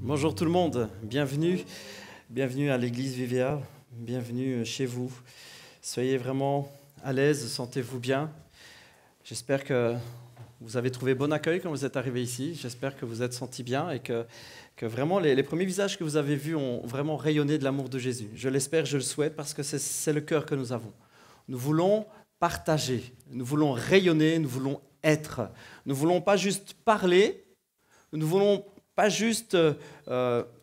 Bonjour tout le monde, bienvenue à l'église VVA, bienvenue chez vous. Soyez vraiment à l'aise, sentez-vous bien. J'espère que vous avez trouvé bon accueil quand vous êtes arrivés ici. J'espère que vous êtes sentis bien et que vraiment les premiers visages que vous avez vus ont vraiment rayonné de l'amour de Jésus. Je l'espère, je le souhaite parce que c'est le cœur que nous avons. Nous voulons partager, nous voulons rayonner, nous voulons être. Nous ne voulons pas juste parler, nous ne voulons pas juste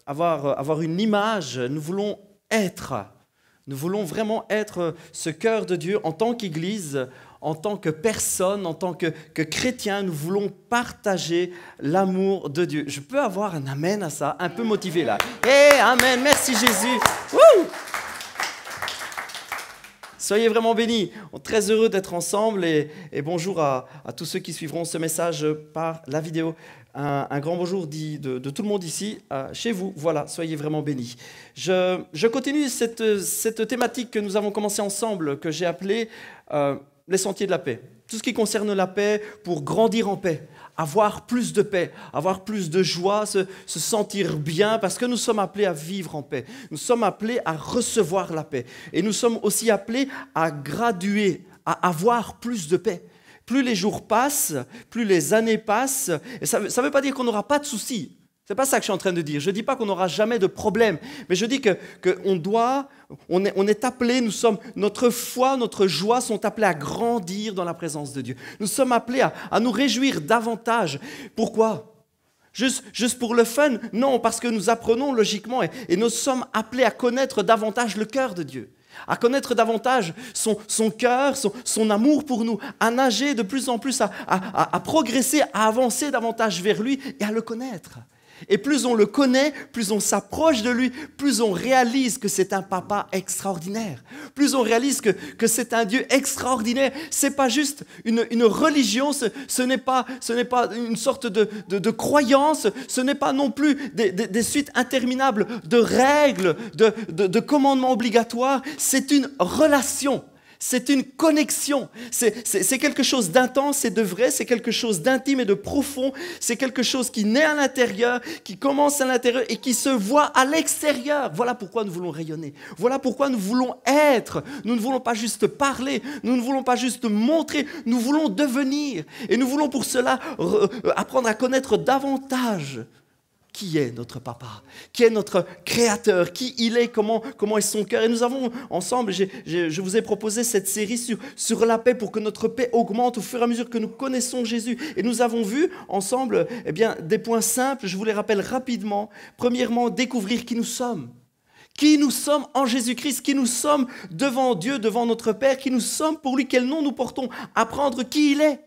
avoir une image, nous voulons être. Nous voulons vraiment être ce cœur de Dieu en tant qu'Église, en tant que personne, en tant que chrétien. Nous voulons partager l'amour de Dieu. Je peux avoir un amen à ça, un peu motivé là. Hey, amen, merci Jésus. Wouh! Soyez vraiment bénis. On est très heureux d'être ensemble et bonjour à tous ceux qui suivront ce message par la vidéo. Un grand bonjour de tout le monde ici, chez vous. Voilà, soyez vraiment bénis. Je continue cette thématique que nous avons commencé ensemble, que j'ai appelée les sentiers de la paix. Tout ce qui concerne la paix pour grandir en paix, avoir plus de paix, avoir plus de joie, se sentir bien, parce que nous sommes appelés à vivre en paix. Nous sommes appelés à recevoir la paix. Et nous sommes aussi appelés à graduer, à avoir plus de paix. Plus les jours passent, plus les années passent, et ça ne veut pas dire qu'on n'aura pas de soucis. Ce n'est pas ça que je suis en train de dire. Je ne dis pas qu'on n'aura jamais de problème, mais je dis on est appelé, notre foi, notre joie sont appelés à grandir dans la présence de Dieu. Nous sommes appelés à nous réjouir davantage. Pourquoi ? Juste pour le fun ? Non, parce que nous apprenons logiquement et nous sommes appelés à connaître davantage le cœur de Dieu. À connaître davantage son cœur, son amour pour nous, à nager de plus en plus, à progresser, à avancer davantage vers lui et à le connaître. Et plus on le connaît, plus on s'approche de lui, plus on réalise que c'est un papa extraordinaire. Plus on réalise que c'est un Dieu extraordinaire. Ce n'est pas juste une religion, ce n'est pas une sorte de croyance, ce n'est pas non plus des suites interminables de règles, de commandements obligatoires. C'est une relation. C'est une connexion, c'est quelque chose d'intense et de vrai, c'est quelque chose d'intime et de profond, c'est quelque chose qui naît à l'intérieur, qui commence à l'intérieur et qui se voit à l'extérieur. Voilà pourquoi nous voulons rayonner, voilà pourquoi nous voulons être. Nous ne voulons pas juste parler, nous ne voulons pas juste montrer, nous voulons devenir. Et nous voulons pour cela apprendre à connaître davantage qui est notre papa, qui est notre créateur, qui il est, comment est son cœur. Et nous avons ensemble, je vous ai proposé cette série sur la paix pour que notre paix augmente au fur et à mesure que nous connaissons Jésus. Et nous avons vu ensemble des points simples, je vous les rappelle rapidement. Premièrement, découvrir qui nous sommes. Qui nous sommes en Jésus-Christ, qui nous sommes devant Dieu, devant notre Père, qui nous sommes pour lui, quel nom nous portons, apprendre qui il est.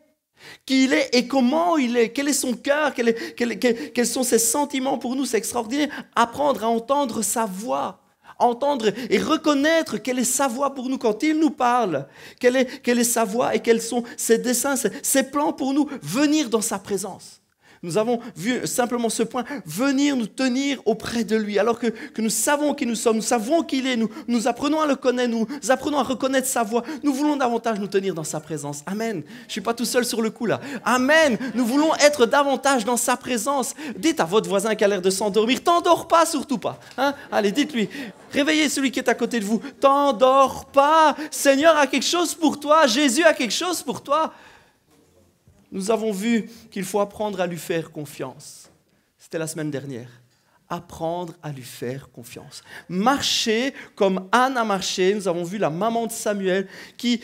Qui il est et comment il est, quel est son cœur, quels sont ses sentiments pour nous, c'est extraordinaire. Apprendre à entendre sa voix, entendre et reconnaître quelle est sa voix pour nous quand il nous parle, quelle est sa voix et quels sont ses desseins, ses plans pour nous, venir dans sa présence. Nous avons vu simplement ce point, venir nous tenir auprès de lui, alors que nous savons qui nous sommes, nous savons qui il est, nous apprenons à le connaître, nous apprenons à reconnaître sa voix, nous voulons davantage nous tenir dans sa présence. Amen. Je ne suis pas tout seul sur le coup là. Amen. Nous voulons être davantage dans sa présence. Dites à votre voisin qui a l'air de s'endormir, t'endors pas, surtout pas. Hein? Allez, dites-lui. Réveillez celui qui est à côté de vous. T'endors pas. Seigneur a quelque chose pour toi. Jésus a quelque chose pour toi. Nous avons vu qu'il faut apprendre à lui faire confiance. C'était la semaine dernière. Apprendre à lui faire confiance. Marcher comme Anne a marché. Nous avons vu la maman de Samuel qui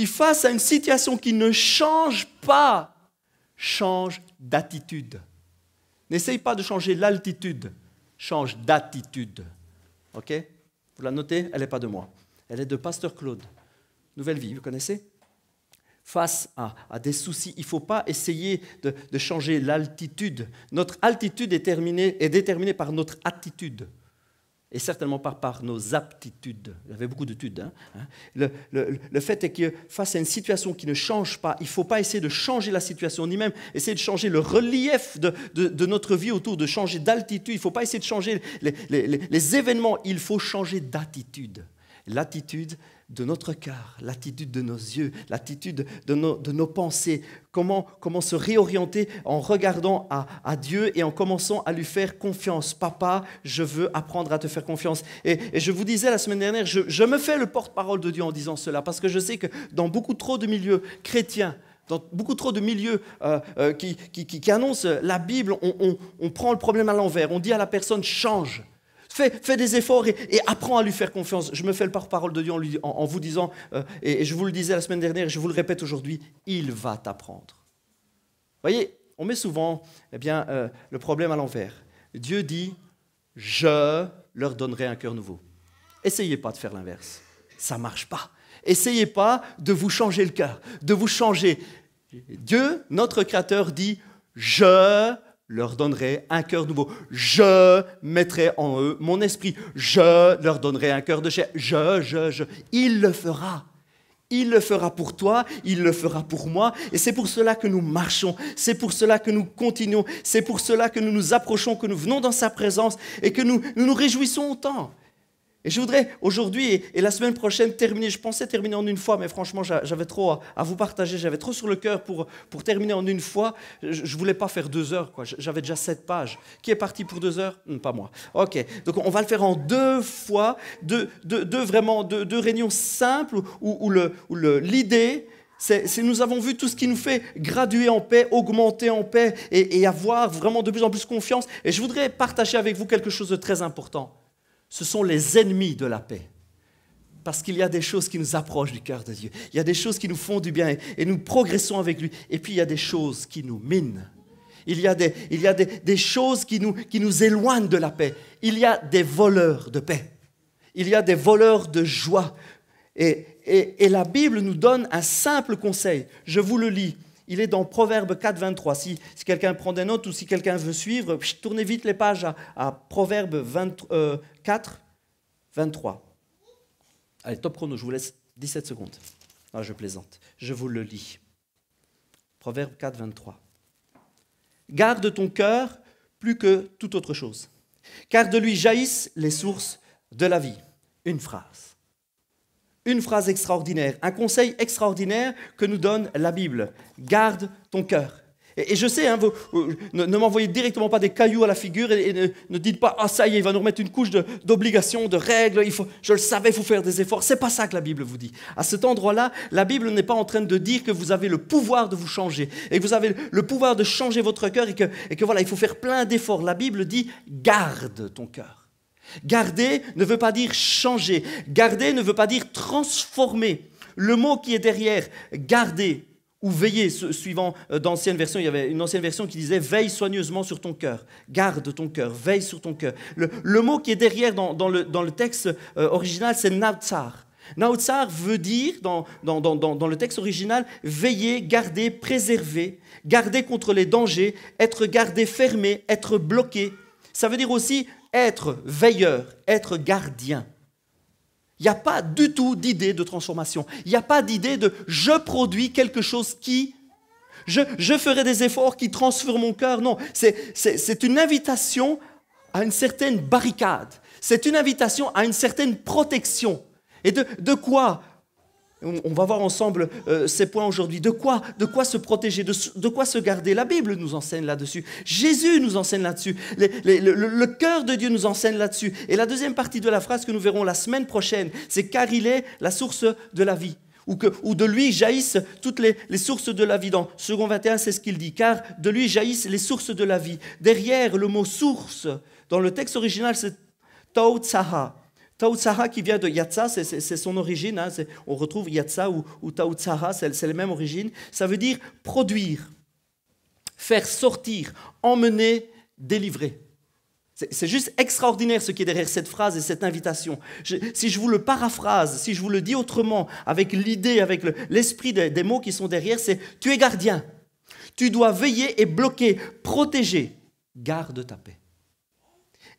face à une situation qui ne change pas, change d'attitude. N'essaye pas de changer l'altitude. Change d'attitude. OK ? Vous la notez ? Elle n'est pas de moi. Elle est de Pasteur Claude. Nouvelle Vie, vous connaissez ? Face à des soucis, il ne faut pas essayer de changer l'altitude. Notre altitude est déterminée par notre attitude et certainement pas par nos aptitudes. Il y avait beaucoup d'études. Le fait est que face à une situation qui ne change pas, il ne faut pas essayer de changer la situation, ni même essayer de changer le relief de notre vie autour, de changer d'altitude. Il ne faut pas essayer de changer les événements, il faut changer d'attitude. l'attitude de notre cœur, l'attitude de nos yeux, l'attitude de nos pensées, comment se réorienter en regardant à Dieu et en commençant à lui faire confiance. Papa, je veux apprendre à te faire confiance. Et je vous disais la semaine dernière, je me fais le porte-parole de Dieu en disant cela, parce que je sais que dans beaucoup trop de milieux chrétiens, dans beaucoup trop de milieux qui annoncent la Bible, on prend le problème à l'envers, on dit à la personne « change ». Fais des efforts et apprends à lui faire confiance. Je me fais le porte-parole de Dieu en vous disant, et je vous le disais la semaine dernière, et je vous le répète aujourd'hui, il va t'apprendre. Vous voyez, on met souvent le problème à l'envers. Dieu dit, je leur donnerai un cœur nouveau. Essayez pas de faire l'inverse, ça ne marche pas. Essayez pas de vous changer le cœur, de vous changer. Dieu, notre Créateur, dit, je leur donnerai un cœur nouveau. Je mettrai en eux mon esprit. Je leur donnerai un cœur de chair. Il le fera. Il le fera pour toi, il le fera pour moi. Et c'est pour cela que nous marchons. C'est pour cela que nous continuons. C'est pour cela que nous nous approchons, que nous venons dans sa présence et que nous nous réjouissons autant. Et je voudrais aujourd'hui et la semaine prochaine terminer, je pensais terminer en une fois, mais franchement j'avais trop à vous partager, j'avais trop sur le cœur pour terminer en une fois. Je ne voulais pas faire 2 heures, quoi. J'avais déjà 7 pages. Qui est parti pour 2 heures? Pas moi. Ok, donc on va le faire en 2 fois, deux réunions simples où l'idée, c'est nous avons vu tout ce qui nous fait graduer en paix, augmenter en paix et avoir vraiment de plus en plus confiance. Et je voudrais partager avec vous quelque chose de très important. Ce sont les ennemis de la paix. Parce qu'il y a des choses qui nous approchent du cœur de Dieu. Il y a des choses qui nous font du bien et nous progressons avec lui. Et puis il y a des choses qui nous minent. Il y a des choses qui nous éloignent de la paix. Il y a des voleurs de paix. Il y a des voleurs de joie. Et la Bible nous donne un simple conseil. Je vous le lis. Il est dans Proverbe 4, 23. Si quelqu'un prend des notes ou si quelqu'un veut suivre, tournez vite les pages à Proverbe 4, 23. Allez, top chrono, je vous laisse 17 secondes. Non, je plaisante. Je vous le lis. Proverbe 4, 23. Garde ton cœur plus que toute autre chose, car de lui jaillissent les sources de la vie. Une phrase. Une phrase extraordinaire, un conseil extraordinaire que nous donne la Bible. Garde ton cœur. Et je sais, ne m'envoyez directement pas des cailloux à la figure et ne dites pas « Ah, ça y est, il va nous remettre une couche d'obligations, de règles, je le savais, il faut faire des efforts. » Ce n'est pas ça que la Bible vous dit. À cet endroit-là, la Bible n'est pas en train de dire que vous avez le pouvoir de vous changer et que vous avez le pouvoir de changer votre cœur et que voilà, il faut faire plein d'efforts. La Bible dit « Garde ton cœur ». Garder ne veut pas dire changer. Garder ne veut pas dire transformer. Le mot qui est derrière garder ou veiller, suivant d'anciennes versions, il y avait une ancienne version qui disait « veille soigneusement sur ton cœur ». Garde ton cœur, veille sur ton cœur. Le mot qui est derrière dans le texte original, c'est « nautsar ». Nautsar veut dire, dans le texte original, veiller, garder, préserver, garder contre les dangers, être gardé fermé, être bloqué. Ça veut dire aussi être veilleur, être gardien. Il n'y a pas du tout d'idée de transformation. Il n'y a pas d'idée de « je produis quelque chose qui… » Je ferai des efforts qui transforment mon cœur. Non, c'est une invitation à une certaine barricade. C'est une invitation à une certaine protection. Et de quoi ? On va voir ensemble ces points aujourd'hui. De quoi se protéger, de quoi se garder. La Bible nous enseigne là-dessus. Jésus nous enseigne là-dessus. Le cœur de Dieu nous enseigne là-dessus. Et la deuxième partie de la phrase que nous verrons la semaine prochaine, c'est « car il est la source de la vie ». Ou de lui jaillissent toutes les sources de la vie. Dans 2 21, c'est ce qu'il dit. « Car de lui jaillissent les sources de la vie ». Derrière le mot « source », dans le texte original, c'est « tautsaha ». Tautsaha qui vient de Yatsa, c'est son origine, on retrouve Yatsa ou Tautsaha, c'est les mêmes origines. Ça veut dire produire, faire sortir, emmener, délivrer. C'est juste extraordinaire ce qui est derrière cette phrase et cette invitation. Si je vous le paraphrase, si je vous le dis autrement, avec l'idée, avec l'esprit des mots qui sont derrière, c'est « tu es gardien, tu dois veiller et bloquer, protéger, garde ta paix ».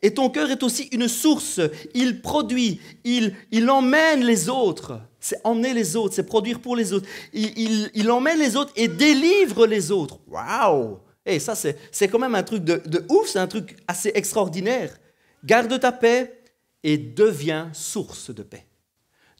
Et ton cœur est aussi une source, il produit, il emmène les autres. C'est emmener les autres, c'est produire pour les autres. Il emmène les autres et délivre les autres. Waouh! Et ça, c'est quand même un truc de ouf, c'est un truc assez extraordinaire. Garde ta paix et deviens source de paix.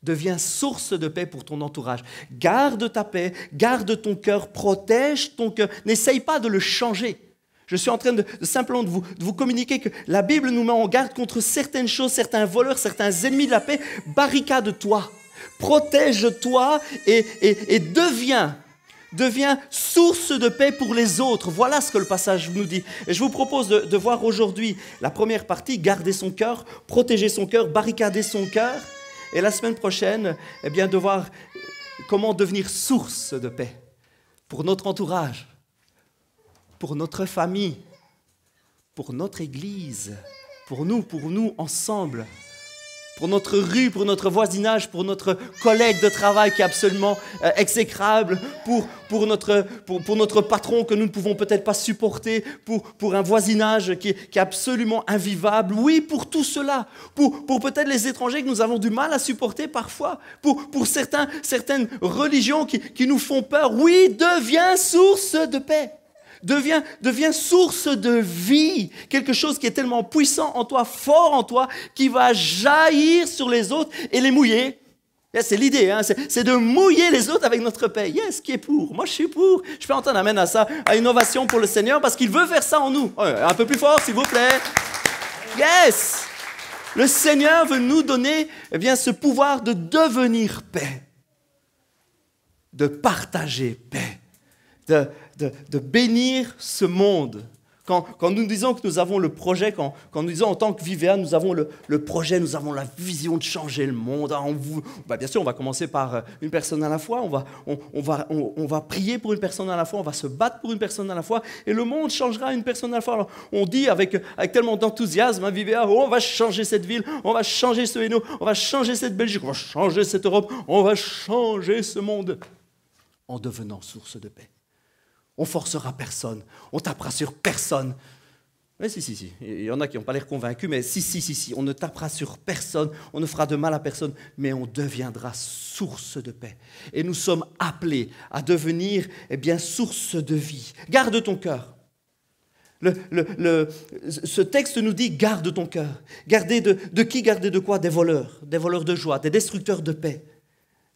Deviens source de paix pour ton entourage. Garde ta paix, garde ton cœur, protège ton cœur. N'essaye pas de le changer. Je suis en train de simplement de vous communiquer que la Bible nous met en garde contre certaines choses, certains voleurs, certains ennemis de la paix. Barricade-toi, protège-toi et deviens source de paix pour les autres. Voilà ce que le passage nous dit. Et je vous propose de voir aujourd'hui la première partie, garder son cœur, protéger son cœur, barricader son cœur. Et la semaine prochaine, eh bien, de voir comment devenir source de paix pour notre entourage, pour notre famille, pour notre église, pour nous ensemble, pour notre rue, pour notre voisinage, pour notre collègue de travail qui est absolument exécrable, pour notre patron que nous ne pouvons peut-être pas supporter, pour un voisinage qui est absolument invivable. Oui, pour tout cela, pour peut-être les étrangers que nous avons du mal à supporter parfois, pour certaines religions qui nous font peur. Oui, deviens source de paix. Deviens source de vie, quelque chose qui est tellement puissant en toi, fort en toi, qui va jaillir sur les autres et les mouiller. C'est l'idée, hein? C'est de mouiller les autres avec notre paix. Yes, qui est pour? Moi, je suis pour. Je peux entendre amène à ça, à innovation pour le Seigneur, parce qu'il veut faire ça en nous. Un peu plus fort, s'il vous plaît. Yes! Le Seigneur veut nous donner ce pouvoir de devenir paix, de partager paix. De bénir ce monde. Quand nous disons que nous avons le projet, quand nous disons en tant que Vivea, nous avons le projet, nous avons la vision de changer le monde. Bien sûr, on va commencer par une personne à la fois, on va prier pour une personne à la fois, on va se battre pour une personne à la fois, et le monde changera une personne à la fois. Alors, on dit avec tellement d'enthousiasme à Vivea, on va changer cette ville, on va changer ce Hainaut, on va changer cette Belgique, on va changer cette Europe, on va changer ce monde en devenant source de paix. On forcera personne, on tapera sur personne. Mais si, il y en a qui n'ont pas l'air convaincus, mais si, on ne tapera sur personne, on ne fera de mal à personne, mais on deviendra source de paix. Et nous sommes appelés à devenir source de vie. Garde ton cœur. Ce texte nous dit garde ton cœur. Garder de qui? Garder de quoi? Des voleurs de joie, des destructeurs de paix.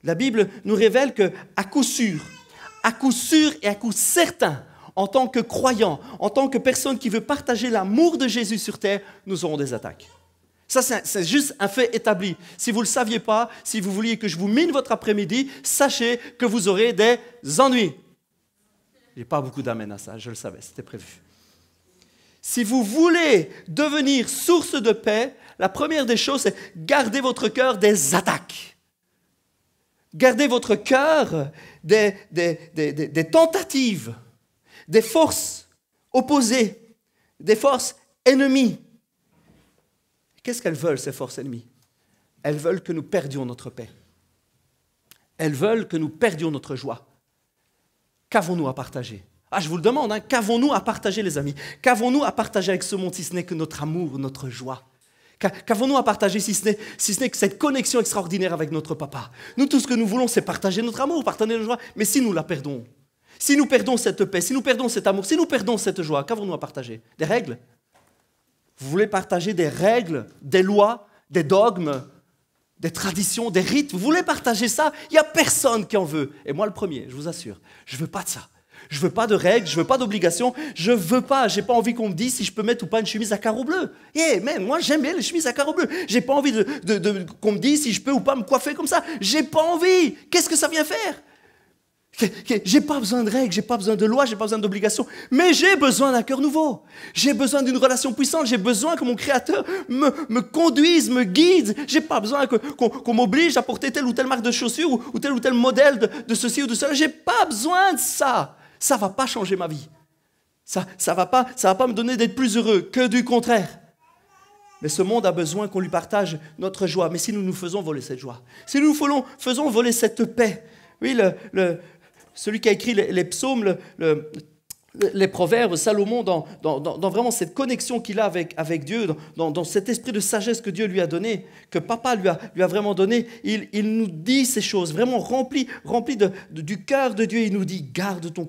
La Bible nous révèle qu'à coup sûr et à coup certain, en tant que croyants, en tant que personne qui veut partager l'amour de Jésus sur terre, nous aurons des attaques. Ça, c'est juste un fait établi. Si vous ne le saviez pas, si vous vouliez que je vous mine votre après-midi, sachez que vous aurez des ennuis. Il n'y a pas beaucoup d'amen à ça, je le savais, c'était prévu. Si vous voulez devenir source de paix, la première des choses, c'est garder votre cœur des attaques. Gardez votre cœur des tentatives, des forces opposées, des forces ennemies. Qu'est-ce qu'elles veulent, ces forces ennemies? Elles veulent que nous perdions notre paix. Elles veulent que nous perdions notre joie. Qu'avons-nous à partager? Je vous le demande, qu'avons-nous à partager, les amis? Qu'avons-nous à partager avec ce monde, si ce n'est que notre amour, notre joie? Qu'avons-nous à partager si ce n'est que cette connexion extraordinaire avec notre papa? Nous, tout ce que nous voulons, c'est partager notre amour, partager notre joie. Mais si nous la perdons, si nous perdons cette paix, si nous perdons cet amour, si nous perdons cette joie, qu'avons-nous à partager? Des règles? Vous voulez partager des règles, des lois, des dogmes, des traditions, des rites? Vous voulez partager ça? Il n'y a personne qui en veut. Et moi, le premier, je vous assure, je ne veux pas de ça. Je ne veux pas de règles, je ne veux pas d'obligations, je n'ai pas envie qu'on me dise si je peux mettre ou pas une chemise à carreaux bleus. Moi j'aime bien les chemises à carreaux bleus. Je n'ai pas envie qu'on me dise si je peux ou pas me coiffer comme ça. Je n'ai pas envie. Qu'est-ce que ça vient faire? Je n'ai pas besoin de règles, je n'ai pas besoin de lois, je n'ai pas besoin d'obligations, mais j'ai besoin d'un cœur nouveau. J'ai besoin d'une relation puissante, j'ai besoin que mon Créateur me conduise, me guide. Je n'ai pas besoin qu'on m'oblige à porter telle ou telle marque de chaussures ou tel modèle de ceci ou de cela. Je n'ai pas besoin de ça. Ça ne va pas changer ma vie. Ça va pas me donner d'être plus heureux, que du contraire. Mais ce monde a besoin qu'on lui partage notre joie. Mais si nous nous faisons voler cette joie, si nous faisons voler cette paix, oui, celui qui a écrit les psaumes, les proverbes, Salomon, dans vraiment cette connexion qu'il a avec Dieu, dans cet esprit de sagesse que Dieu lui a donné, que papa lui a vraiment donné, il nous dit ces choses, vraiment rempli du cœur de Dieu. Il nous dit, garde ton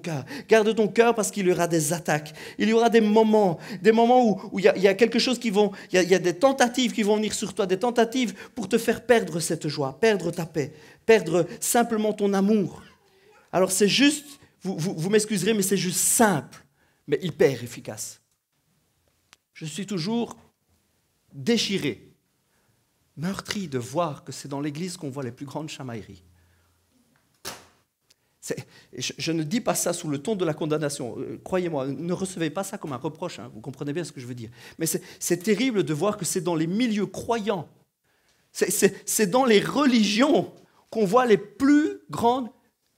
cœur parce qu'il y aura des attaques, il y aura des moments où il y a quelque chose il y a des tentatives qui vont venir sur toi, des tentatives pour te faire perdre cette joie, perdre ta paix, perdre simplement ton amour. Alors c'est juste... Vous m'excuserez, mais c'est juste simple, mais hyper efficace. Je suis toujours déchiré, meurtri de voir que c'est dans l'Église qu'on voit les plus grandes chamailleries. Je ne dis pas ça sous le ton de la condamnation. Croyez-moi, ne recevez pas ça comme un reproche, hein, vous comprenez bien ce que je veux dire. Mais c'est terrible de voir que c'est dans les milieux croyants, c'est dans les religions qu'on voit les plus grandes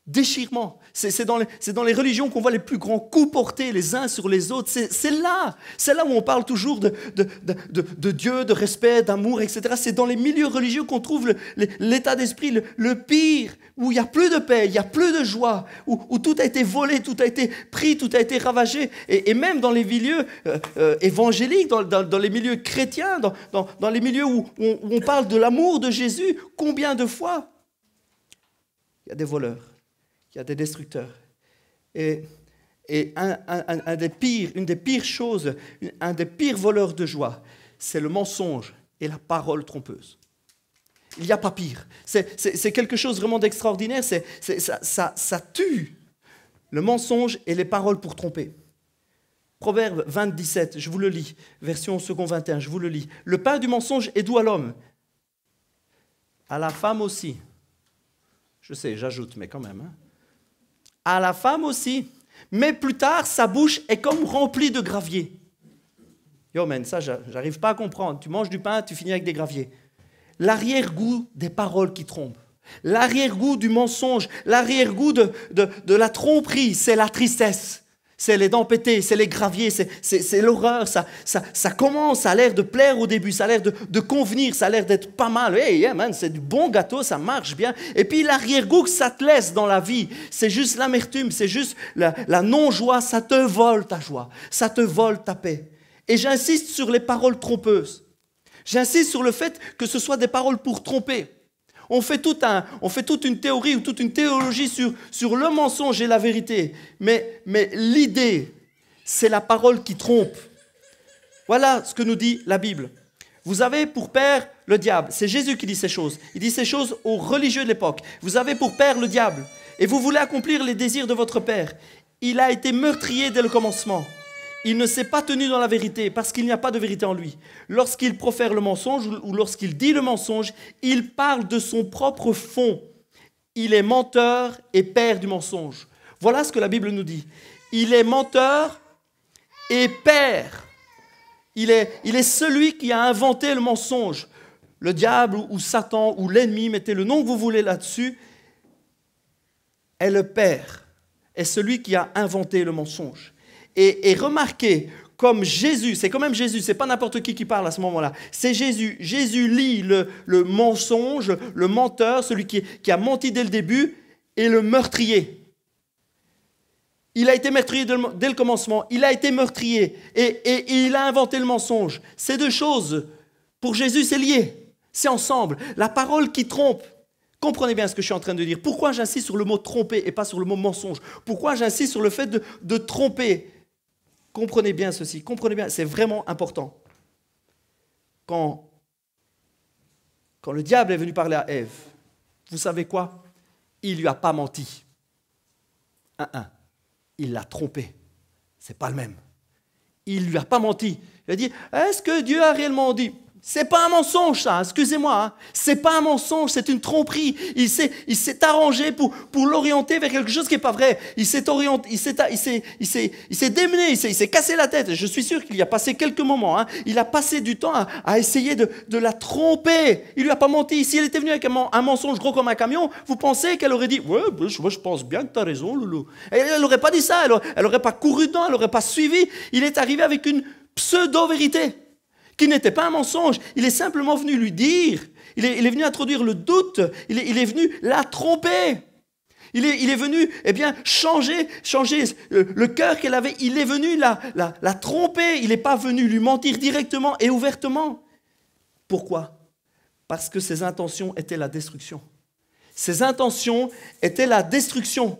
déchirement. C'est dans les religions qu'on voit les plus grands coups portés les uns sur les autres. C'est là où on parle toujours de Dieu, de respect, d'amour, etc. C'est dans les milieux religieux qu'on trouve l'état d'esprit le pire, où il n'y a plus de paix, il n'y a plus de joie, où tout a été volé, tout a été pris, tout a été ravagé. Et même dans les milieux évangéliques, dans les milieux chrétiens, dans les milieux où on parle de l'amour de Jésus, combien de fois il y a des voleurs, il y a des destructeurs. Et une des pires choses, un des pires voleurs de joie, c'est le mensonge et la parole trompeuse. Il n'y a pas pire. C'est quelque chose vraiment d'extraordinaire. Ça tue le mensonge et les paroles pour tromper. Proverbe 20, 17, je vous le lis, version second 21, je vous le lis. Le pain du mensonge est doux à l'homme, à la femme aussi. Je sais, j'ajoute, mais quand même. Hein. À la femme aussi. Mais plus tard, sa bouche est comme remplie de gravier. Yo, man, ça, j'arrive pas à comprendre. Tu manges du pain, tu finis avec des graviers. L'arrière-goût des paroles qui trompent. L'arrière-goût du mensonge. L'arrière-goût de la tromperie, c'est la tristesse. C'est les dents pétées, c'est les graviers, c'est l'horreur. Ça commence, ça a l'air de plaire au début, ça a l'air de convenir, ça a l'air d'être pas mal. Hey, yeah, man, c'est du bon gâteau, ça marche bien. Et puis l'arrière-goût que ça te laisse dans la vie, c'est juste l'amertume, c'est juste la non-joie, ça te vole ta joie, ça te vole ta paix. Et j'insiste sur les paroles trompeuses. J'insiste sur le fait que ce soit des paroles pour tromper. On fait toute une théorie ou toute une théologie sur le mensonge et la vérité. Mais l'idée, c'est la parole qui trompe. Voilà ce que nous dit la Bible. Vous avez pour père le diable. C'est Jésus qui dit ces choses. Il dit ces choses aux religieux de l'époque. Vous avez pour père le diable. Et vous voulez accomplir les désirs de votre père. Il a été meurtrier dès le commencement. Il ne s'est pas tenu dans la vérité parce qu'il n'y a pas de vérité en lui. Lorsqu'il profère le mensonge ou lorsqu'il dit le mensonge, il parle de son propre fond. Il est menteur et père du mensonge. Voilà ce que la Bible nous dit. Il est menteur et père. Il est celui qui a inventé le mensonge. Le diable ou Satan ou l'ennemi, mettez le nom que vous voulez là-dessus, est le père, est celui qui a inventé le mensonge. Et remarquez, comme Jésus, c'est quand même Jésus, c'est pas n'importe qui parle à ce moment-là, c'est Jésus. Jésus lit le mensonge, le menteur, celui qui a menti dès le début, et le meurtrier. Il a été meurtrier dès le commencement, il a été meurtrier, et il a inventé le mensonge. Ces deux choses, pour Jésus, c'est lié, c'est ensemble. La parole qui trompe. Comprenez bien ce que je suis en train de dire. Pourquoi j'insiste sur le mot tromper et pas sur le mot mensonge? Pourquoi j'insiste sur le fait de tromper? Comprenez bien ceci, comprenez bien, c'est vraiment important. Quand le diable est venu parler à Ève, vous savez quoi? Il ne lui a pas menti. Il l'a trompé. Ce n'est pas le même. Il ne lui a pas menti. Il a dit, est-ce que Dieu a réellement dit? C'est pas un mensonge, ça, excusez-moi. Hein. C'est pas un mensonge, c'est une tromperie. Il s'est arrangé pour l'orienter vers quelque chose qui n'est pas vrai. Il s'est orienté, il s'est démené, il s'est cassé la tête. Je suis sûr qu'il y a passé quelques moments. Hein. Il a passé du temps à essayer de la tromper. Il lui a pas menti. Si elle était venue avec un mensonge gros comme un camion, vous pensez qu'elle aurait dit « Ouais, je pense bien que tu as raison, loulou. » Elle n'aurait pas dit ça, elle n'aurait pas couru dedans, elle n'aurait pas suivi. Il est arrivé avec une pseudo-vérité qui n'était pas un mensonge. Il est simplement venu lui dire, il est venu introduire le doute, il est venu la tromper. Il est venu, eh bien, changer le cœur qu'elle avait. Il est venu la tromper. Il n'est pas venu lui mentir directement et ouvertement. Pourquoi? Parce que ses intentions étaient la destruction. Ses intentions étaient la destruction.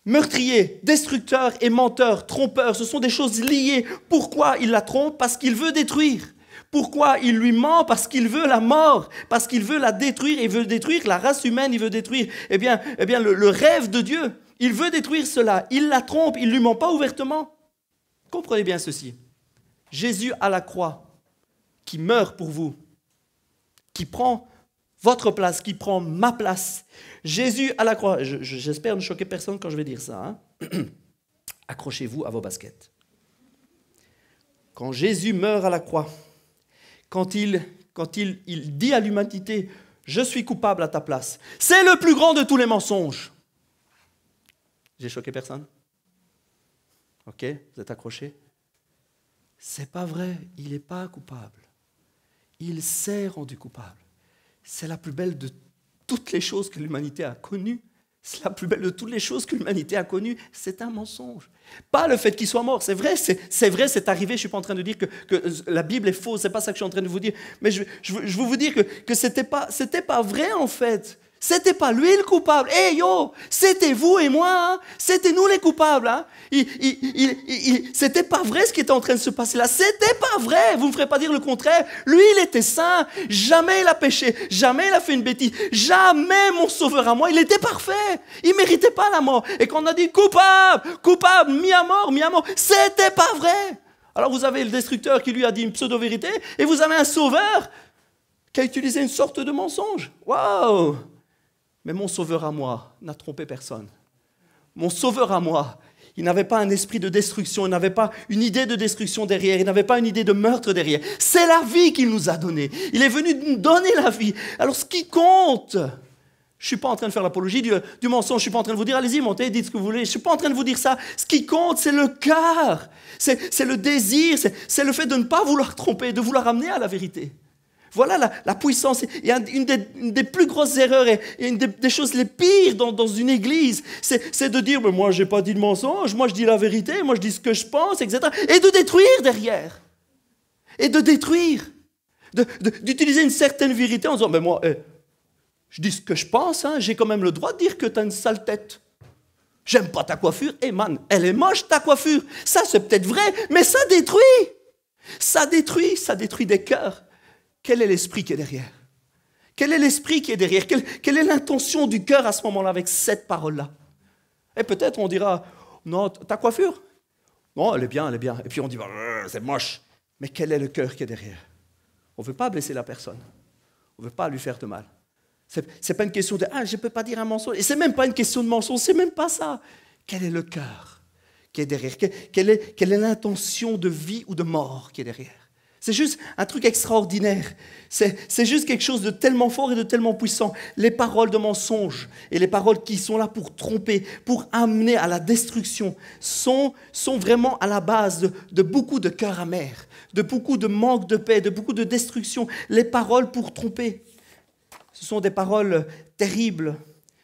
Meurtrier, destructeur et menteur, trompeur, ce sont des choses liées. Pourquoi il la trompe? Parce qu'il veut détruire. Pourquoi il lui ment? Parce qu'il veut la mort, parce qu'il veut la détruire, il veut détruire la race humaine, il veut détruire le rêve de Dieu. Il veut détruire cela, il la trompe, il ne lui ment pas ouvertement. Comprenez bien ceci. Jésus à la croix, qui meurt pour vous, qui prend votre place, qui prend ma place. Jésus à la croix, j'espère ne choquer personne quand je vais dire ça. Hein. Accrochez-vous à vos baskets. Quand Jésus meurt à la croix, quand il dit à l'humanité, je suis coupable à ta place, c'est le plus grand de tous les mensonges. J'ai choqué personne? Ok, vous êtes accrochés? C'est pas vrai, il n'est pas coupable. Il s'est rendu coupable. C'est la plus belle de toutes les choses que l'humanité a connues. C'est la plus belle de toutes les choses que l'humanité a connues. C'est un mensonge. Pas le fait qu'il soit mort. C'est vrai, c'est arrivé. Je ne suis pas en train de dire que la Bible est fausse. Ce n'est pas ça que je suis en train de vous dire. Mais je veux vous dire que ce n'était pas vrai en fait. C'était pas lui le coupable. Hey yo, c'était vous et moi. Hein? C'était nous les coupables. Hein? C'était pas vrai ce qui était en train de se passer là. C'était pas vrai. Vous ne me ferez pas dire le contraire. Lui, il était saint. Jamais il a péché. Jamais il a fait une bêtise. Jamais mon sauveur à moi. Il était parfait. Il méritait pas la mort. Et quand on a dit coupable, mis à mort, c'était pas vrai. Alors vous avez le destructeur qui lui a dit une pseudo-vérité et vous avez un sauveur qui a utilisé une sorte de mensonge. Waouh! Mais mon sauveur à moi n'a trompé personne. Mon sauveur à moi, il n'avait pas un esprit de destruction, il n'avait pas une idée de destruction derrière, il n'avait pas une idée de meurtre derrière. C'est la vie qu'il nous a donnée. Il est venu nous donner la vie. Alors ce qui compte, je ne suis pas en train de faire l'apologie du mensonge, je ne suis pas en train de vous dire, allez-y, montez, dites ce que vous voulez. Je ne suis pas en train de vous dire ça. Ce qui compte, c'est le cœur, c'est le désir, c'est le fait de ne pas vouloir tromper, de vouloir amener à la vérité. Voilà la puissance. Il y a une des plus grosses erreurs et une des choses les pires dans une église, c'est de dire, mais moi je n'ai pas dit de mensonge, moi je dis la vérité, moi je dis ce que je pense, etc. Et de détruire derrière. Et de détruire. D'utiliser une certaine vérité en disant, mais moi, je dis ce que je pense, hein, j'ai quand même le droit de dire que tu as une sale tête. J'aime pas ta coiffure. Man, elle est moche ta coiffure. Ça c'est peut-être vrai, mais ça détruit. Ça détruit des cœurs. Quel est l'esprit qui est derrière? Quel est l'esprit qui est derrière? Quelle est l'intention du cœur à ce moment-là avec cette parole-là? Et peut-être on dira, non, ta coiffure? Non, elle est bien. Et puis on dit, c'est moche. Mais quel est le cœur qui est derrière? On ne veut pas blesser la personne. On ne veut pas lui faire de mal. Ce n'est pas une question de, je ne peux pas dire un mensonge. Et ce n'est même pas une question de mensonge, ce n'est même pas ça. Quel est le cœur qui est derrière? Quelle est l'intention de vie ou de mort qui est derrière? C'est juste un truc extraordinaire. C'est juste quelque chose de tellement fort et de tellement puissant. Les paroles de mensonge et les paroles qui sont là pour tromper, pour amener à la destruction, sont vraiment à la base de beaucoup de cœurs amers, de beaucoup de manque de paix, de beaucoup de destruction. Les paroles pour tromper, ce sont des paroles terribles.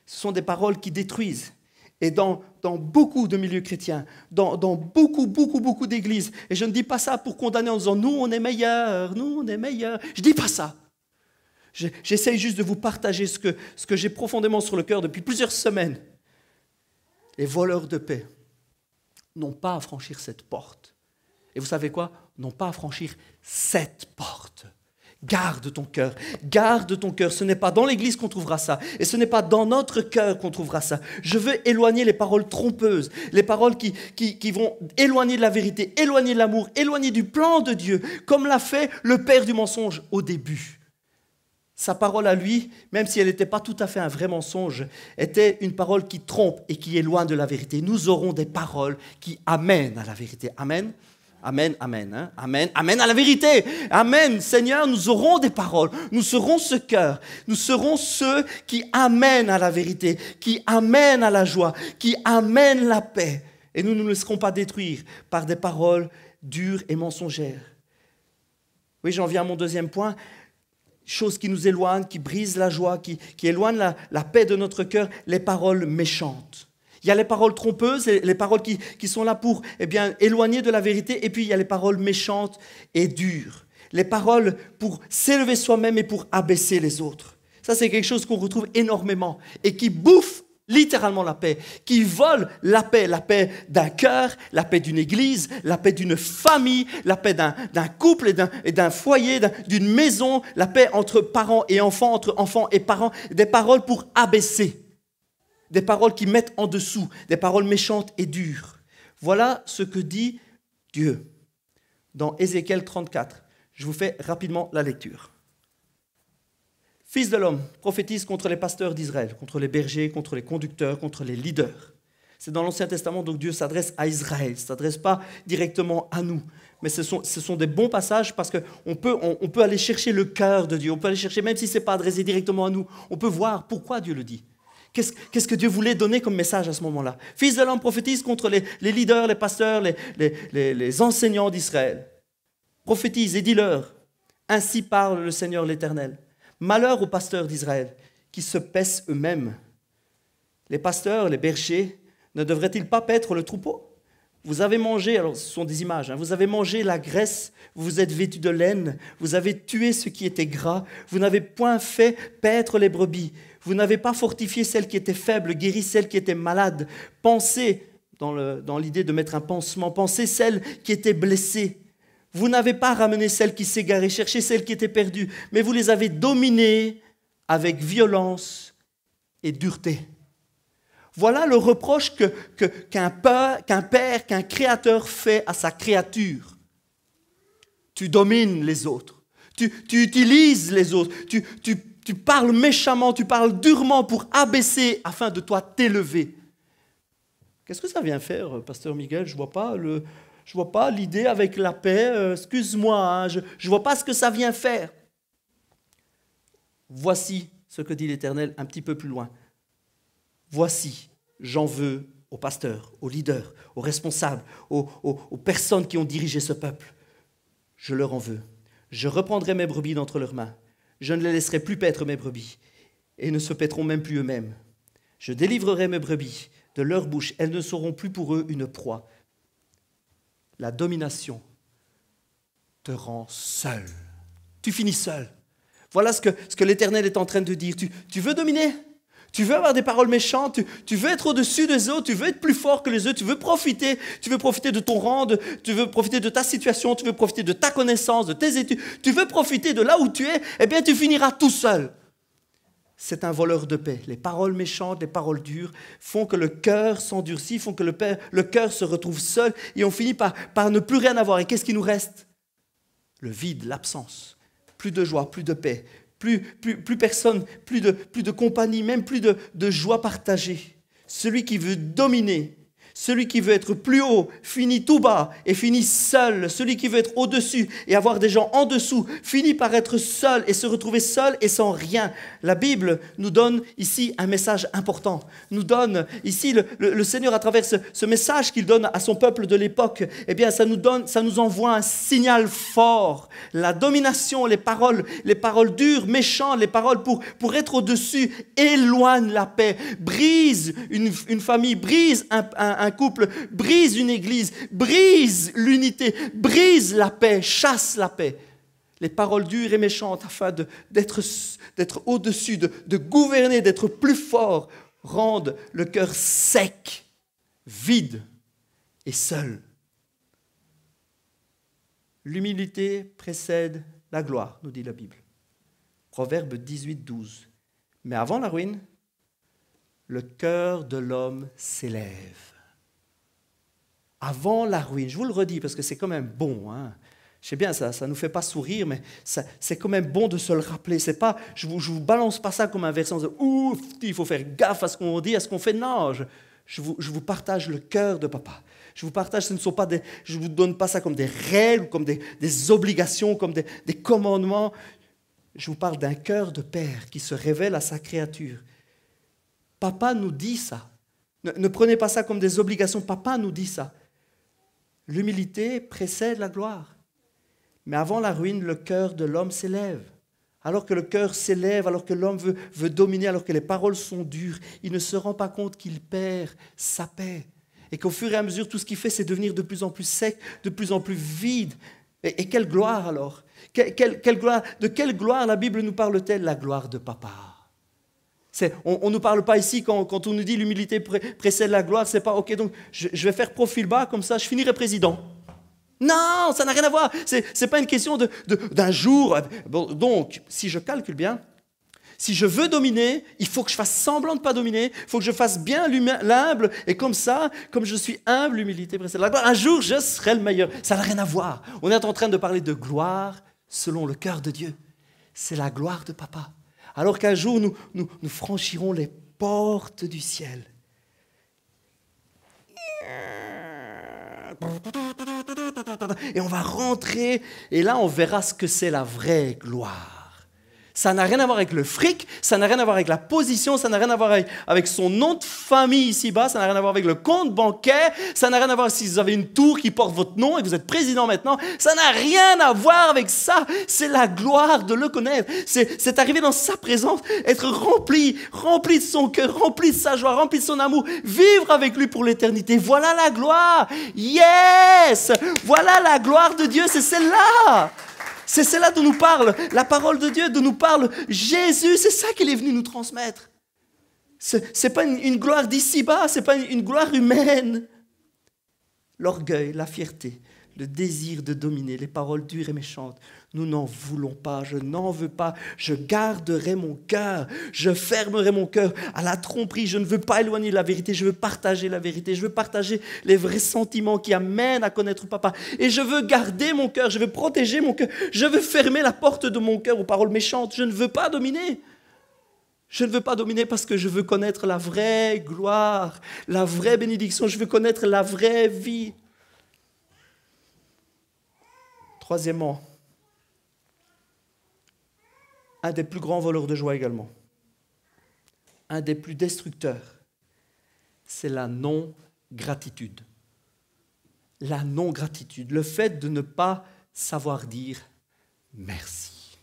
Ce sont des paroles qui détruisent. Et dans beaucoup de milieux chrétiens, dans beaucoup d'églises, et je ne dis pas ça pour condamner en disant « nous, on est meilleurs ». Je ne dis pas ça. J'essaye juste de vous partager ce que j'ai profondément sur le cœur depuis plusieurs semaines. Les voleurs de paix n'ont pas à franchir cette porte. Et vous savez quoi? N'ont pas à franchir cette porte. Garde ton cœur, ce n'est pas dans l'église qu'on trouvera ça, et ce n'est pas dans notre cœur qu'on trouvera ça. Je veux éloigner les paroles trompeuses, les paroles qui vont éloigner de la vérité, éloigner de l'amour, éloigner du plan de Dieu, comme l'a fait le père du mensonge au début. Sa parole à lui, même si elle n'était pas tout à fait un vrai mensonge, était une parole qui trompe et qui éloigne de la vérité. Nous aurons des paroles qui amènent à la vérité. Amen. Amen, amen, hein? Amen, amen à la vérité. Amen, Seigneur, nous aurons des paroles. Nous serons ce cœur. Nous serons ceux qui amènent à la vérité, qui amènent à la joie, qui amènent la paix. Et nous ne nous laisserons pas détruire par des paroles dures et mensongères. Oui, j'en viens à mon deuxième point. choses qui nous éloignent, qui brisent la joie, qui éloignent la paix de notre cœur, les paroles méchantes. Il y a les paroles trompeuses, les paroles qui sont là pour éloigner de la vérité, et puis il y a les paroles méchantes et dures. Les paroles pour s'élever soi-même et pour abaisser les autres. Ça, c'est quelque chose qu'on retrouve énormément et qui bouffe littéralement la paix, qui vole la paix d'un cœur, la paix d'une église, la paix d'une famille, la paix d'un couple et d'un foyer, d'une maison, la paix entre parents et enfants, entre enfants et parents, des paroles pour abaisser, des paroles qui mettent en dessous, des paroles méchantes et dures. Voilà ce que dit Dieu dans Ézéchiel 34. Je vous fais rapidement la lecture. Fils de l'homme, prophétise contre les pasteurs d'Israël, contre les bergers, contre les conducteurs, contre les leaders. C'est dans l'Ancien Testament, donc Dieu s'adresse à Israël, il ne s'adresse pas directement à nous. Mais ce sont des bons passages parce qu'on peut aller chercher le cœur de Dieu, on peut aller chercher, même si ce n'est pas adressé directement à nous, on peut voir pourquoi Dieu le dit. Qu'est-ce que Dieu voulait donner comme message à ce moment-là? Fils de l'homme, prophétise contre les leaders, les pasteurs, les enseignants d'Israël. Prophétise et dis-leur, ainsi parle le Seigneur l'Éternel. Malheur aux pasteurs d'Israël qui se paissent eux-mêmes. Les pasteurs, les bergers, ne devraient-ils pas paître le troupeau? Vous avez mangé, alors ce sont des images, vous avez mangé la graisse, vous vous êtes vêtus de laine, vous avez tué ce qui était gras, vous n'avez point fait paître les brebis, vous n'avez pas fortifié celles qui étaient faibles, guéri celles qui étaient malades. Pensez, dans l'idée de mettre un pansement, pensez celles qui étaient blessées. Vous n'avez pas ramené celles qui s'égaraient, cherché celles qui étaient perdues, mais vous les avez dominées avec violence et dureté. Voilà le reproche qu'un père, qu'un créateur fait à sa créature. Tu domines les autres, tu utilises les autres, tu parles méchamment, tu parles durement pour abaisser afin de toi t'élever. Qu'est-ce que ça vient faire, pasteur Miguel? Je ne vois pas l'idée avec la paix, excuse-moi, je ne vois pas ce que ça vient faire. Voici ce que dit l'Éternel un petit peu plus loin. Voici, j'en veux aux pasteurs, aux leaders, aux responsables, aux personnes qui ont dirigé ce peuple. Je leur en veux. Je reprendrai mes brebis d'entre leurs mains. Je ne les laisserai plus paître mes brebis, et ne se paîtront même plus eux-mêmes. Je délivrerai mes brebis de leur bouche. Elles ne seront plus pour eux une proie. La domination te rend seul. Tu finis seul. Voilà ce que l'Éternel est en train de dire. Tu veux dominer? Tu veux avoir des paroles méchantes? Tu veux être au-dessus des autres? Tu veux être plus fort que les autres? Tu veux profiter de ton rang, tu veux profiter de ta situation, tu veux profiter de ta connaissance, de tes études, tu veux profiter de là où tu es? Eh bien, tu finiras tout seul. C'est un voleur de paix. Les paroles méchantes, les paroles dures font que le cœur s'endurcit, font que le cœur se retrouve seul et on finit par ne plus rien avoir. Et qu'est-ce qui nous reste? Le vide, l'absence. Plus de joie, plus de paix, plus personne, plus de compagnie, même plus de joie partagée. Celui qui veut dominer, celui qui veut être plus haut, finit tout bas et finit seul. Celui qui veut être au-dessus et avoir des gens en dessous, finit par être seul et se retrouver seul et sans rien. La Bible nous donne ici un message important. Nous donne ici le Seigneur à travers ce message qu'il donne à son peuple de l'époque. Eh bien, ça nous envoie un signal fort. La domination, les paroles dures, méchantes, les paroles pour être au-dessus éloignent la paix, brisent une famille, brisent un couple, brise une église, brise l'unité, brise la paix, chasse la paix. Les paroles dures et méchantes afin d'être au-dessus, de gouverner, d'être plus fort, rendent le cœur sec, vide et seul. L'humilité précède la gloire, nous dit la Bible. Proverbe 18, 12. Mais avant la ruine, le cœur de l'homme s'élève. Avant la ruine, je vous le redis parce que c'est quand même bon. Hein. Je sais bien, ça ne nous fait pas sourire, mais c'est quand même bon de se le rappeler. C'est pas, je vous balance pas ça comme un versant de ouf, il faut faire gaffe à ce qu'on dit, à ce qu'on fait. Non, je vous partage le cœur de papa. Je vous partage, je ne vous donne pas ça comme des règles, comme des obligations, comme des commandements. Je vous parle d'un cœur de père qui se révèle à sa créature. Papa nous dit ça. Ne prenez pas ça comme des obligations. Papa nous dit ça. L'humilité précède la gloire. Mais avant la ruine, le cœur de l'homme s'élève. Alors que le cœur s'élève, alors que l'homme veut dominer, alors que les paroles sont dures, il ne se rend pas compte qu'il perd sa paix. Et qu'au fur et à mesure, tout ce qu'il fait, c'est devenir de plus en plus sec, de plus en plus vide. Et quelle gloire alors? Quelle gloire? De quelle gloire la Bible nous parle-t-elle? La gloire de papa. On ne nous parle pas ici, quand on nous dit l'humilité précède la gloire, c'est pas ok, donc je vais faire profil bas, comme ça je finirai président. Non, ça n'a rien à voir. C'est pas une question d'un jour. Bon, donc, si je calcule bien, si je veux dominer, il faut que je fasse semblant de ne pas dominer, il faut que je fasse bien l'humble, et comme ça, comme je suis humble, l'humilité précède la gloire, un jour je serai le meilleur. Ça n'a rien à voir. On est en train de parler de gloire selon le cœur de Dieu. C'est la gloire de papa. Alors qu'un jour, nous franchirons les portes du ciel. Et on va rentrer, et là on verra ce que c'est la vraie gloire. Ça n'a rien à voir avec le fric, ça n'a rien à voir avec la position, ça n'a rien à voir avec son nom de famille ici-bas, ça n'a rien à voir avec le compte bancaire, ça n'a rien à voir si vous avez une tour qui porte votre nom et vous êtes président maintenant, ça n'a rien à voir avec ça. C'est la gloire de le connaître, c'est arriver dans sa présence, être rempli de son cœur, rempli de sa joie, rempli de son amour, vivre avec lui pour l'éternité. Voilà la gloire, yes, voilà la gloire de Dieu, c'est celle-là. C'est cela dont nous parle la parole de Dieu, dont nous parle Jésus. C'est ça qu'il est venu nous transmettre. Ce n'est pas une gloire d'ici-bas, ce n'est pas une gloire humaine. L'orgueil, la fierté, le désir de dominer, les paroles dures et méchantes, nous n'en voulons pas, je n'en veux pas. Je garderai mon cœur, je fermerai mon cœur à la tromperie. Je ne veux pas éloigner la vérité, je veux partager la vérité. Je veux partager les vrais sentiments qui amènent à connaître papa. Et je veux garder mon cœur, je veux protéger mon cœur. Je veux fermer la porte de mon cœur aux paroles méchantes. Je ne veux pas dominer. Je ne veux pas dominer parce que je veux connaître la vraie gloire, la vraie bénédiction. Je veux connaître la vraie vie. Troisièmement, un des plus grands voleurs de joie également, un des plus destructeurs, c'est la non-gratitude. La non-gratitude, le fait de ne pas savoir dire merci.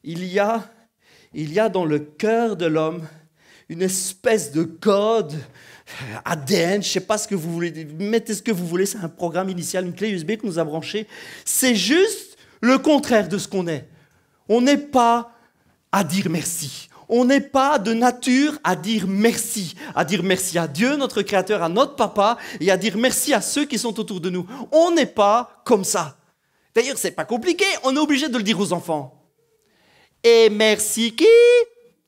Il y a dans le cœur de l'homme une espèce de code ADN, je ne sais pas ce que vous voulez, mettez ce que vous voulez, c'est un programme initial, une clé USB que nous a branchée. C'est juste le contraire de ce qu'on est. On n'est pas à dire merci. On n'est pas de nature à dire merci à Dieu, notre Créateur, à notre papa, et à dire merci à ceux qui sont autour de nous. On n'est pas comme ça. D'ailleurs, ce n'est pas compliqué, on est obligé de le dire aux enfants. Et merci qui?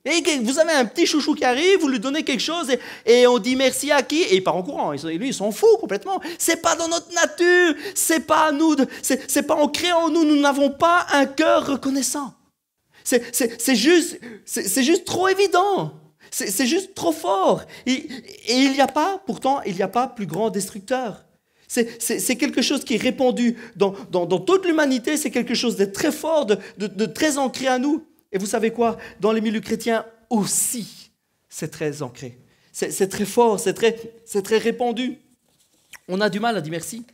Et vous avez un petit chouchou qui arrive, vous lui donnez quelque chose et on dit merci à qui? Et il part en courant. Et lui, il s'en fout complètement. C'est pas dans notre nature. C'est pas à nous. C'est pas ancré en nous. Nous n'avons pas un cœur reconnaissant. C'est juste trop évident. C'est juste trop fort. Et il n'y a pas, pourtant, il n'y a pas plus grand destructeur. C'est quelque chose qui est répandu dans toute l'humanité. C'est quelque chose de très fort, de très ancré à nous. Et vous savez quoi? Dans les milieux chrétiens aussi, c'est très ancré. C'est très fort, c'est très répandu. On a du mal à dire merci.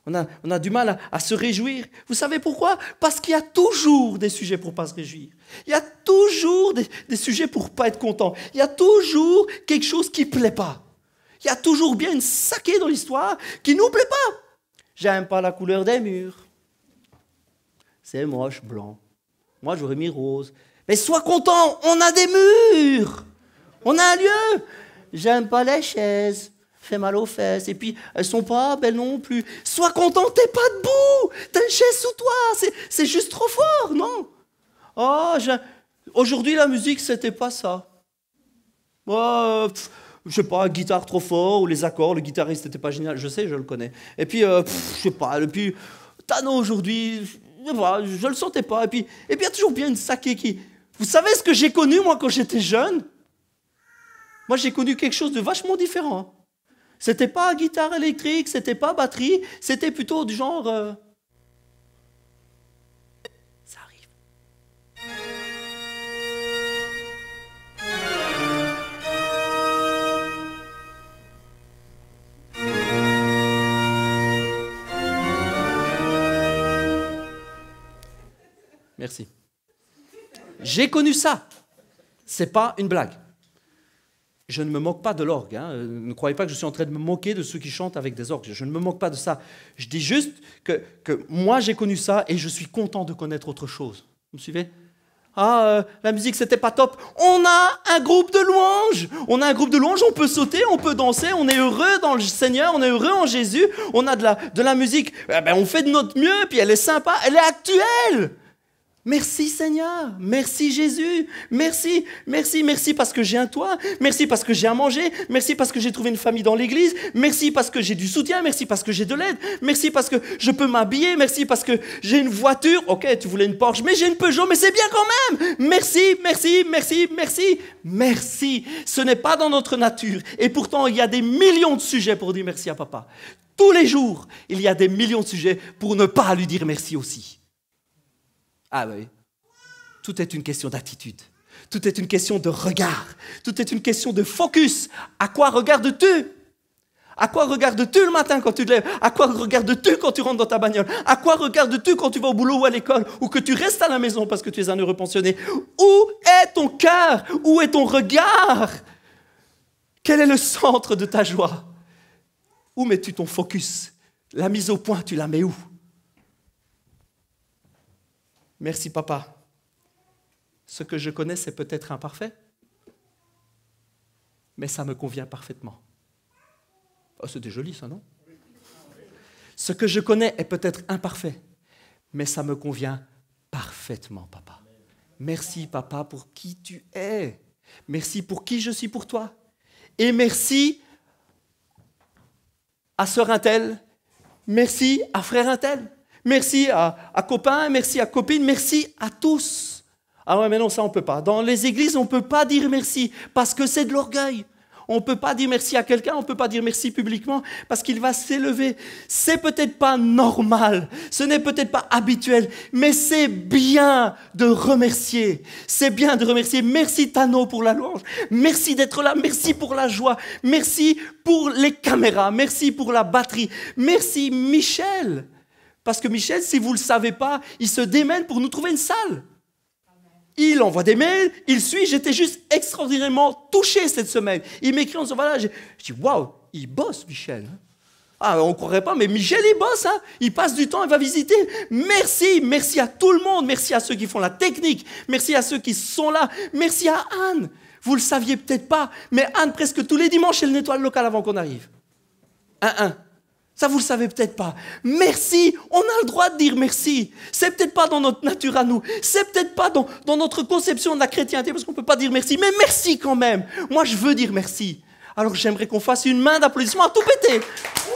On a du mal à se réjouir. Vous savez pourquoi? Parce qu'il y a toujours des sujets pour ne pas se réjouir. Il y a toujours des sujets pour ne pas être content. Il y a toujours quelque chose qui ne plaît pas. Il y a toujours bien une saquée dans l'histoire qui ne nous plaît pas. J'aime pas la couleur des murs. C'est moche, blanc. Moi, j'aurais mis rose. Mais sois content, on a des murs. On a un lieu. J'aime pas les chaises. Fait mal aux fesses. Et puis, elles sont pas belles non plus. Sois content, t'es pas debout. T'as une chaise sous toi. C'est juste trop fort, non? Oh, aujourd'hui, la musique, c'était pas ça. Oh, je sais pas, guitare trop fort, ou les accords, le guitariste n'était pas génial. Je sais, je le connais. Et puis, je sais pas. Et puis, Tano, aujourd'hui... je ne le sentais pas. Et puis, il y a toujours bien une saquée qui... Vous savez ce que j'ai connu, moi, quand j'étais jeune? Moi, j'ai connu quelque chose de vachement différent. C'était pas guitare électrique, c'était pas batterie, c'était plutôt du genre... Ça arrive. Merci. J'ai connu ça. C'est pas une blague. Je ne me moque pas de l'orgue. Hein. Ne croyez pas que je suis en train de me moquer de ceux qui chantent avec des orgues. Je ne me moque pas de ça. Je dis juste que moi, j'ai connu ça et je suis content de connaître autre chose. Vous me suivez? La musique, c'était pas top. On a un groupe de louanges. On a un groupe de louanges, on peut sauter, on peut danser, on est heureux dans le Seigneur, on est heureux en Jésus. On a de la musique, on fait de notre mieux, puis elle est sympa, elle est actuelle. Merci Seigneur, merci Jésus, merci, merci, merci parce que j'ai un toit, merci parce que j'ai à manger, merci parce que j'ai trouvé une famille dans l'église, merci parce que j'ai du soutien, merci parce que j'ai de l'aide, merci parce que je peux m'habiller, merci parce que j'ai une voiture, ok tu voulais une Porsche, mais j'ai une Peugeot, mais c'est bien quand même, merci, merci, merci, merci, merci, ce n'est pas dans notre nature et pourtant il y a des millions de sujets pour dire merci à papa. Tous les jours, il y a des millions de sujets pour ne pas lui dire merci aussi. Ah oui, tout est une question d'attitude, tout est une question de regard, tout est une question de focus. À quoi regardes-tu? À quoi regardes-tu le matin quand tu te lèves? À quoi regardes-tu quand tu rentres dans ta bagnole? À quoi regardes-tu quand tu vas au boulot ou à l'école? Ou que tu restes à la maison parce que tu es un heureux pensionné? Où est ton cœur? Où est ton regard? Quel est le centre de ta joie? Où mets-tu ton focus? La mise au point, tu la mets où? Merci papa. Ce que je connais, c'est peut-être imparfait, mais ça me convient parfaitement. Oh, c'était joli ça, non? Ce que je connais est peut-être imparfait, mais ça me convient parfaitement, papa. Merci papa pour qui tu es. Merci pour qui je suis pour toi. Et merci à sœur Intel, merci à frère Intel. Merci à copains, merci à copines, merci à tous. Ah ouais, mais non, ça on ne peut pas. Dans les églises, on ne peut pas dire merci parce que c'est de l'orgueil. On ne peut pas dire merci à quelqu'un, on ne peut pas dire merci publiquement parce qu'il va s'élever. C'est peut-être pas normal, ce n'est peut-être pas habituel, mais c'est bien de remercier. C'est bien de remercier. Merci Tano pour la louange. Merci d'être là. Merci pour la joie. Merci pour les caméras. Merci pour la batterie. Merci Michel. Parce que Michel, si vous ne le savez pas, il se démène pour nous trouver une salle. Il envoie des mails, il suit. J'étais juste extraordinairement touché cette semaine. Il m'écrit en disant, voilà, je dis, waouh, il bosse Michel. Ah, on ne croirait pas, mais Michel, il bosse. Hein. Il passe du temps, il va visiter. Merci, merci à tout le monde. Merci à ceux qui font la technique. Merci à ceux qui sont là. Merci à Anne. Vous ne le saviez peut-être pas, mais Anne, presque tous les dimanches, elle nettoie le local avant qu'on arrive. Ça, vous ne le savez peut-être pas. Merci, on a le droit de dire merci. C'est peut-être pas dans notre nature à nous. C'est peut-être pas dans notre conception de la chrétienté, parce qu'on ne peut pas dire merci. Mais merci quand même. Moi, je veux dire merci. Alors, j'aimerais qu'on fasse une main d'applaudissement à tout péter.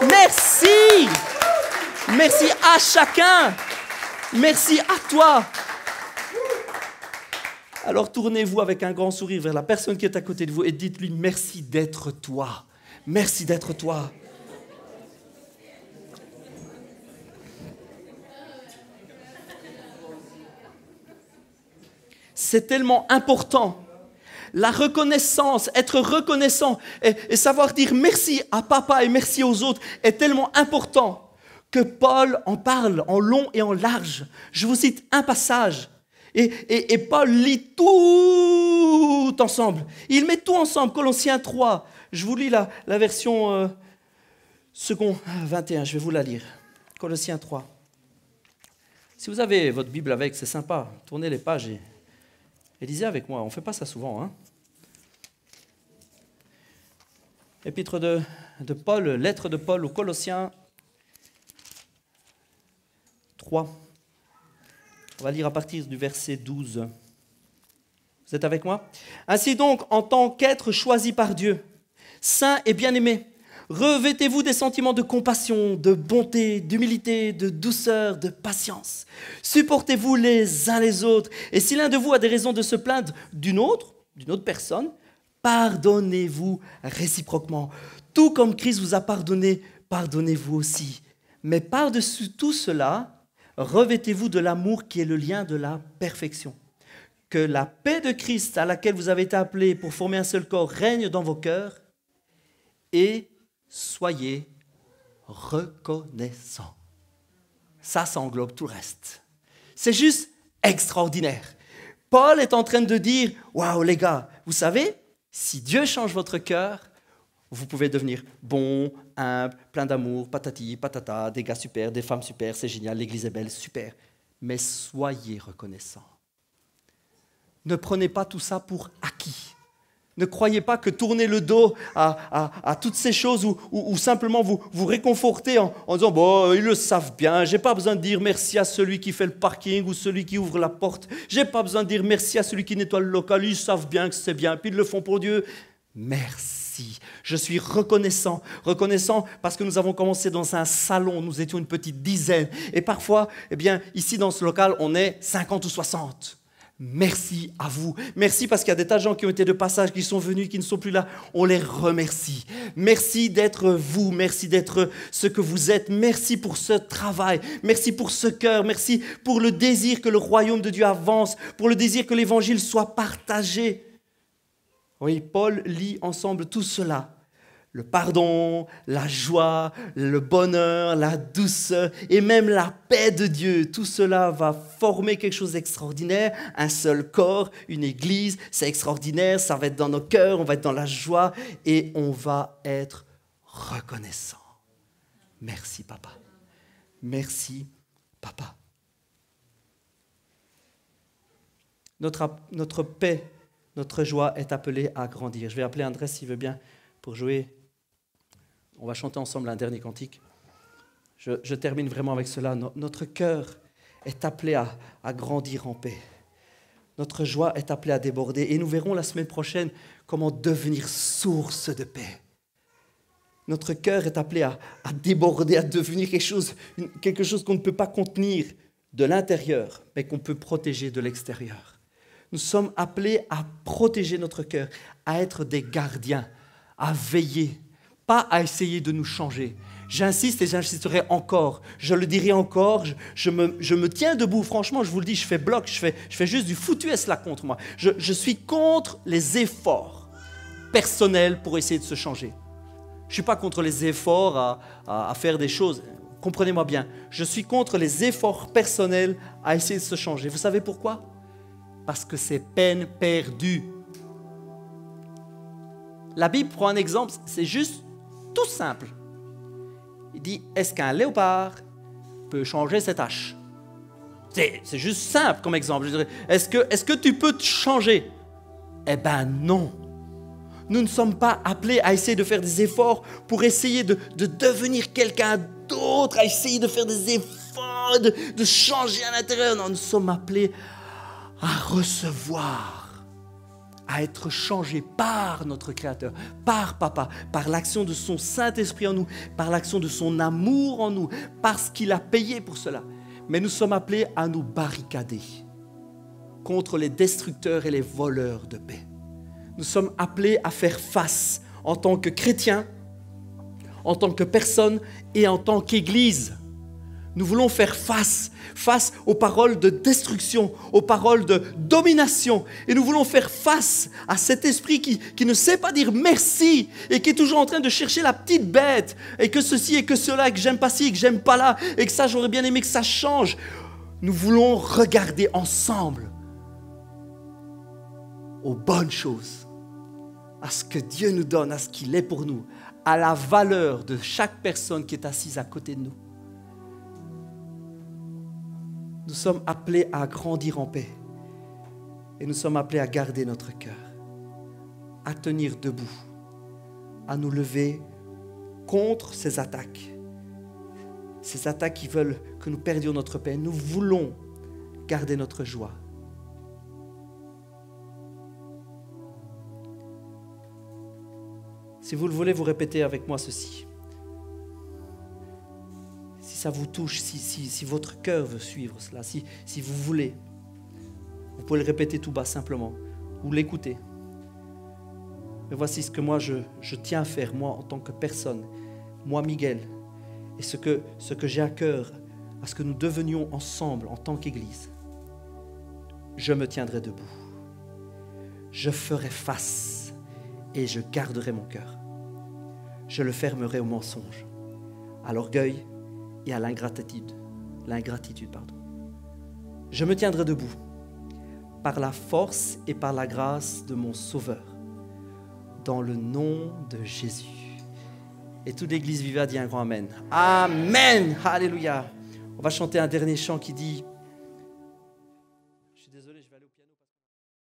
Merci. Merci à chacun. Merci à toi. Alors, tournez-vous avec un grand sourire vers la personne qui est à côté de vous et dites-lui merci d'être toi. Merci d'être toi. C'est tellement important. La reconnaissance, être reconnaissant et savoir dire merci à papa et merci aux autres est tellement important que Paul en parle en long et en large. Je vous cite un passage et Paul lit tout ensemble. Il met tout ensemble, Colossiens 3. Je vous lis la version second 21, je vais vous la lire. Colossiens 3. Si vous avez votre Bible avec, c'est sympa, tournez les pages et lisez avec moi, on ne fait pas ça souvent. Hein. Épître de Paul, lettre de Paul aux Colossiens 3. On va lire à partir du verset 12. Vous êtes avec moi? Ainsi donc, en tant qu'être choisi par Dieu, saint et bien-aimé, revêtez-vous des sentiments de compassion, de bonté, d'humilité, de douceur, de patience. Supportez-vous les uns les autres. Et si l'un de vous a des raisons de se plaindre d'une autre personne, pardonnez-vous réciproquement. Tout comme Christ vous a pardonné, pardonnez-vous aussi. Mais par-dessus tout cela, revêtez-vous de l'amour qui est le lien de la perfection. Que la paix de Christ à laquelle vous avez été appelés pour former un seul corps règne dans vos cœurs et soyez reconnaissants. Ça englobe tout le reste. C'est juste extraordinaire. Paul est en train de dire, waouh les gars, vous savez, si Dieu change votre cœur, vous pouvez devenir bon, humble, plein d'amour, patati, patata, des gars super, des femmes super, c'est génial, l'église est belle, super. Mais soyez reconnaissants. Ne prenez pas tout ça pour acquis. Ne croyez pas que tourner le dos à toutes ces choses ou simplement vous réconforter en disant « Bon, ils le savent bien, je n'ai pas besoin de dire merci à celui qui fait le parking ou celui qui ouvre la porte. Je n'ai pas besoin de dire merci à celui qui nettoie le local, ils savent bien que c'est bien, puis ils le font pour Dieu. » Merci. Je suis reconnaissant parce que nous avons commencé dans un salon, nous étions une petite dizaine. Et parfois, eh bien, ici dans ce local, on est 50 ou 60. Merci à vous. Merci parce qu'il y a des tas de gens qui ont été de passage, qui sont venus, qui ne sont plus là. On les remercie. Merci d'être vous. Merci d'être ce que vous êtes. Merci pour ce travail. Merci pour ce cœur. Merci pour le désir que le royaume de Dieu avance, pour le désir que l'évangile soit partagé. Oui, Paul lit ensemble tout cela. Le pardon, la joie, le bonheur, la douceur et même la paix de Dieu. Tout cela va former quelque chose d'extraordinaire, un seul corps, une église, c'est extraordinaire, ça va être dans nos cœurs, on va être dans la joie et on va être reconnaissant. Merci papa. Merci papa. Notre paix, notre joie est appelée à grandir. Je vais appeler André s'il veut bien pour jouer. On va chanter ensemble un dernier cantique. Je termine vraiment avec cela. Notre cœur est appelé à grandir en paix. Notre joie est appelée à déborder. Et nous verrons la semaine prochaine comment devenir source de paix. Notre cœur est appelé à déborder, à devenir quelque chose qu'on ne peut pas contenir de l'intérieur, mais qu'on peut protéger de l'extérieur. Nous sommes appelés à protéger notre cœur, à être des gardiens, à veiller, pas à essayer de nous changer. J'insiste et j'insisterai encore, je le dirai encore, je me tiens debout, franchement, je vous le dis, je fais bloc, je fais juste du foutu là contre moi. Je suis contre les efforts personnels pour essayer de se changer. Je ne suis pas contre les efforts à faire des choses, comprenez-moi bien. Je suis contre les efforts personnels à essayer de se changer. Vous savez pourquoi ? Parce que c'est peine perdue. La Bible prend un exemple, c'est juste tout simple. Il dit, est-ce qu'un léopard peut changer ses taches? C'est juste simple comme exemple. Je dirais, est-ce que tu peux te changer? Eh bien non. Nous ne sommes pas appelés à essayer de faire des efforts pour essayer de devenir quelqu'un d'autre, à essayer de faire des efforts, de changer à l'intérieur. Non, nous sommes appelés à recevoir, à être changé par notre Créateur, par Papa, par l'action de son Saint-Esprit en nous, par l'action de son amour en nous, parce qu'il a payé pour cela. Mais nous sommes appelés à nous barricader contre les destructeurs et les voleurs de paix. Nous sommes appelés à faire face en tant que chrétiens, en tant que personnes et en tant qu'Église. Nous voulons faire face aux paroles de destruction, aux paroles de domination. Et nous voulons faire face à cet esprit qui ne sait pas dire merci et qui est toujours en train de chercher la petite bête. Et que ceci et que cela, et que j'aime pas ci et que j'aime pas là, et que ça, j'aurais bien aimé que ça change. Nous voulons regarder ensemble aux bonnes choses, à ce que Dieu nous donne, à ce qu'il est pour nous, à la valeur de chaque personne qui est assise à côté de nous. Nous sommes appelés à grandir en paix et nous sommes appelés à garder notre cœur, à tenir debout, à nous lever contre ces attaques qui veulent que nous perdions notre paix. Nous voulons garder notre joie. Si vous le voulez, vous répétez avec moi ceci. Si ça vous touche, si votre cœur veut suivre cela, si vous voulez, vous pouvez le répéter tout bas simplement, ou l'écouter. Mais voici ce que moi je tiens à faire, moi en tant que personne, moi Miguel, et ce que j'ai à cœur, à ce que nous devenions ensemble en tant qu'Église. Je me tiendrai debout, je ferai face et je garderai mon cœur. Je le fermerai au mensonge, à l'orgueil et à l'ingratitude. Je me tiendrai debout par la force et par la grâce de mon Sauveur, dans le nom de Jésus. Et toute l'Église vivante dit un grand Amen. Amen. Alléluia. On va chanter un dernier chant qui dit